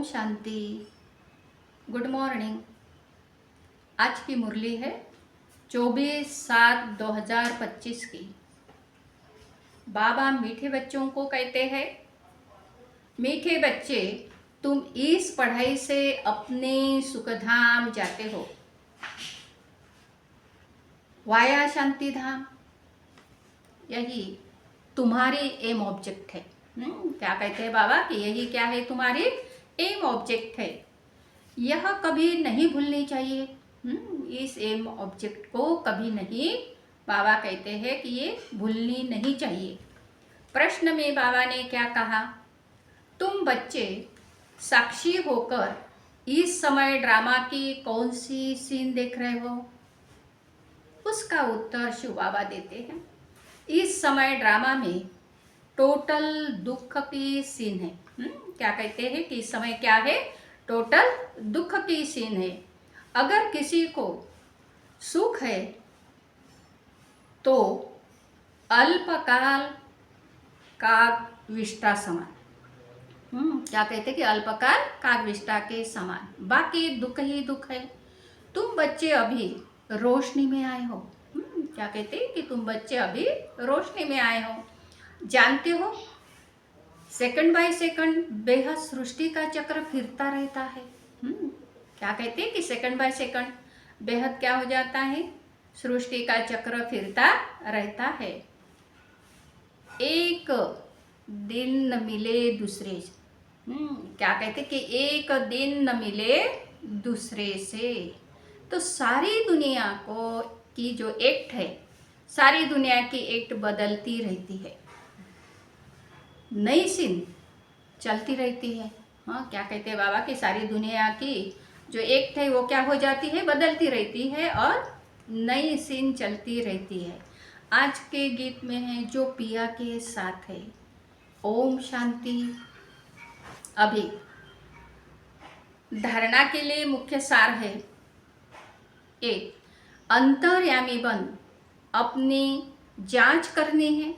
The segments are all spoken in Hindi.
शांति। Good morning. आज की मुरली है 24/7/2025 की। बाबा मीठे बच्चों को कहते हैं, मीठे बच्चे तुम इस पढ़ाई से अपने सुखधाम जाते हो, वाया शांति धाम। यही तुम्हारी एम ऑब्जेक्ट है। क्या कहते हैं बाबा कि यही क्या है, तुम्हारी एम ऑब्जेक्ट है। यह कभी नहीं भूलनी चाहिए। इस एम ऑब्जेक्ट को कभी नहीं, बाबा कहते हैं कि ये भूलनी नहीं चाहिए। प्रश्न में बाबा ने क्या कहा, तुम बच्चे साक्षी होकर इस समय ड्रामा की कौन सी सीन देख रहे हो? उसका उत्तर शिव बाबा देते हैं, इस समय ड्रामा में टोटल दुख की सीन है। क्या कहते हैं कि इस समय क्या है, टोटल दुख की सीन है। अगर किसी को सुख है तो अल्पकाल कागविष्टा समान। क्या कहते हैं कि अल्पकाल कागविष्टा के समान, बाकी दुख ही दुख है। तुम बच्चे अभी रोशनी में आए हो। क्या कहते हैं कि तुम बच्चे अभी रोशनी में आए हो। जानते हो सेकंड बाय सेकंड बेहद सृष्टि का चक्र फिरता रहता है। क्या कहते हैं कि सेकंड बाय सेकंड बेहद क्या हो जाता है, सृष्टि का चक्र फिरता रहता है। एक दिन न मिले दूसरे से। क्या कहते कि एक दिन न मिले दूसरे से, तो सारी दुनिया को की जो एक्ट है, सारी दुनिया की एक्ट बदलती रहती है, नई सीन चलती रहती है। क्या कहते हैं बाबा कि सारी दुनिया की जो एक्ट है वो क्या हो जाती है, बदलती रहती है और नई सीन चलती रहती है। आज के गीत में है जो पिया के साथ है, ओम शांति। अभी धारणा के लिए मुख्य सार है, एक अंतर्यामी बन अपनी जांच करनी है।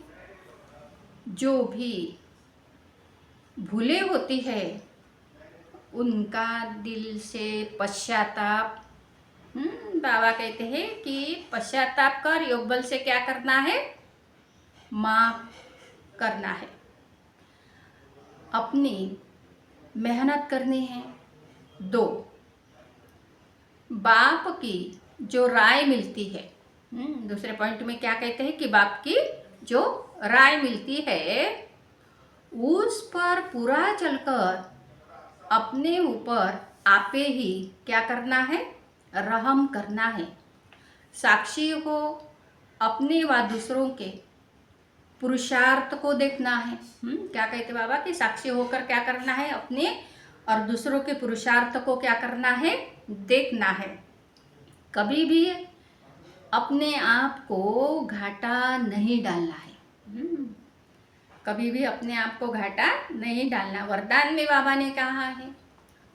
जो भी भूले होती है उनका दिल से पश्चाताप। बाबा कहते हैं कि पश्चाताप कर, योग बल से क्या करना है, माफ करना है। अपनी मेहनत करनी है। दो, बाप की जो राय मिलती है, दूसरे पॉइंट में क्या कहते हैं कि बाप की जो राय मिलती है उस पर पूरा चलकर अपने ऊपर आपे ही क्या करना है, रहम करना है। साक्षी हो अपने व दूसरों के पुरुषार्थ को देखना है। क्या कहते बाबा कि साक्षी होकर क्या करना है, अपने और दूसरों के पुरुषार्थ को क्या करना है, देखना है। कभी भी अपने आप को घाटा नहीं डालना है। कभी भी अपने आप को घाटा नहीं डालना। वरदान में बाबा ने कहा है,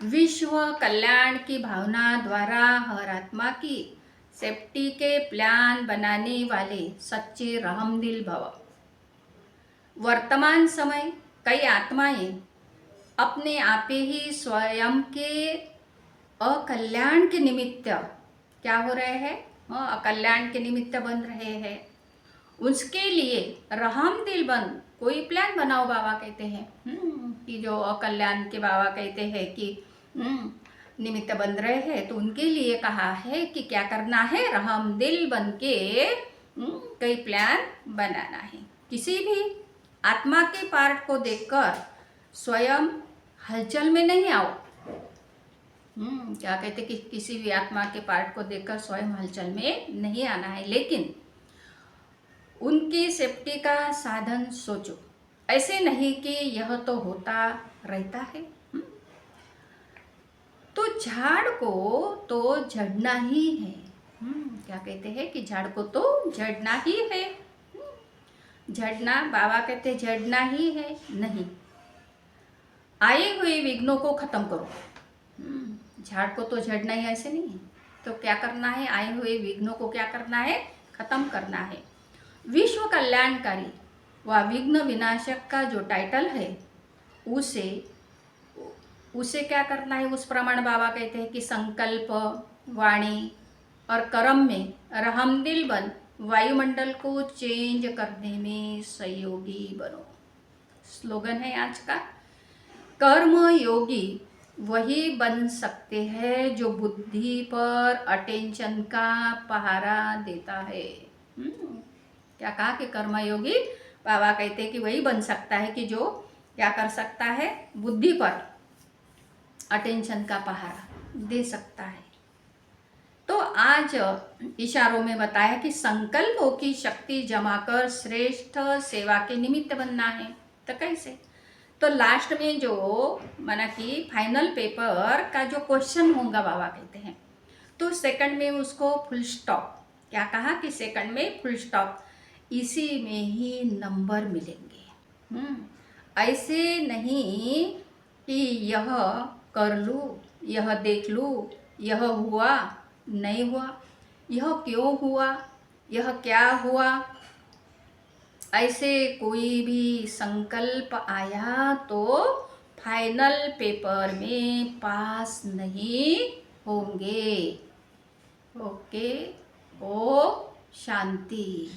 विश्व कल्याण की भावना द्वारा हर आत्मा की सेफ्टी के प्लान बनाने वाले सच्चे रहमदिल भव। वर्तमान समय कई आत्माएं अपने आपे ही स्वयं के अकल्याण के निमित्त क्या हो रहे हैं, अकल्याण के निमित्त बन रहे हैं। उसके लिए रहमदिल बन कोई प्लान बनाओ, बाबा कहते हैं कि जो अकल्याण के बाबा कहते हैं कि निमित्त बन रहे हैं, तो उनके लिए कहा है कि क्या करना है, रहमदिल बन के कई प्लान बनाना है। किसी भी आत्मा के पार्ट को देखकर स्वयं हलचल में नहीं आओ। क्या कहते कि किसी भी आत्मा के पार्ट को देखकर स्वयं हलचल में नहीं आना है, लेकिन उनकी सेफ्टी का साधन सोचो। ऐसे नहीं कि यह तो होता रहता है। तो झाड़ को तो झड़ना ही है। क्या कहते हैं कि झाड़ को तो झड़ना ही है। झड़ना, बाबा कहते झड़ना ही है, नहीं, आए हुए विघ्नों को खत्म करो। झाड़ को तो झड़ना ही, ऐसे नहीं है। तो क्या करना है, आए हुए विघ्नों को क्या करना है, खत्म करना है। विश्व कल्याणकारी व विघ्न विनाशक का जो टाइटल है उसे उसे क्या करना है, उस प्रमाण बाबा कहते हैं कि संकल्प, वाणी और कर्म में रहमदिल बन वायुमंडल को चेंज करने में सहयोगी बनो। स्लोगन है आज का। कर्म योगी वही बन सकते हैं जो बुद्धि पर अटेंशन का पहारा देता है। क्या कहा कि कर्मयोगी बाबा कहते हैं कि वही बन सकता है कि जो क्या कर सकता है, बुद्धि पर अटेंशन का पहारा दे सकता है। तो आज इशारों में बताया कि संकल्पों की शक्ति जमा कर श्रेष्ठ सेवा के निमित्त बनना है। तो कैसे? तो लास्ट में जो माना कि फाइनल पेपर का जो क्वेश्चन होगा बाबा कहते हैं, तो सेकंड में उसको फुल स्टॉप, क्या कहा कि सेकंड में फुल स्टॉप, इसी में ही नंबर मिलेंगे। ऐसे नहीं कि यह कर लूँ, यह देख लूँ, यह हुआ नहीं हुआ, यह क्यों हुआ, यह क्या हुआ, ऐसे कोई भी संकल्प आया तो फाइनल पेपर में पास नहीं होंगे। ओके। ओ शांति।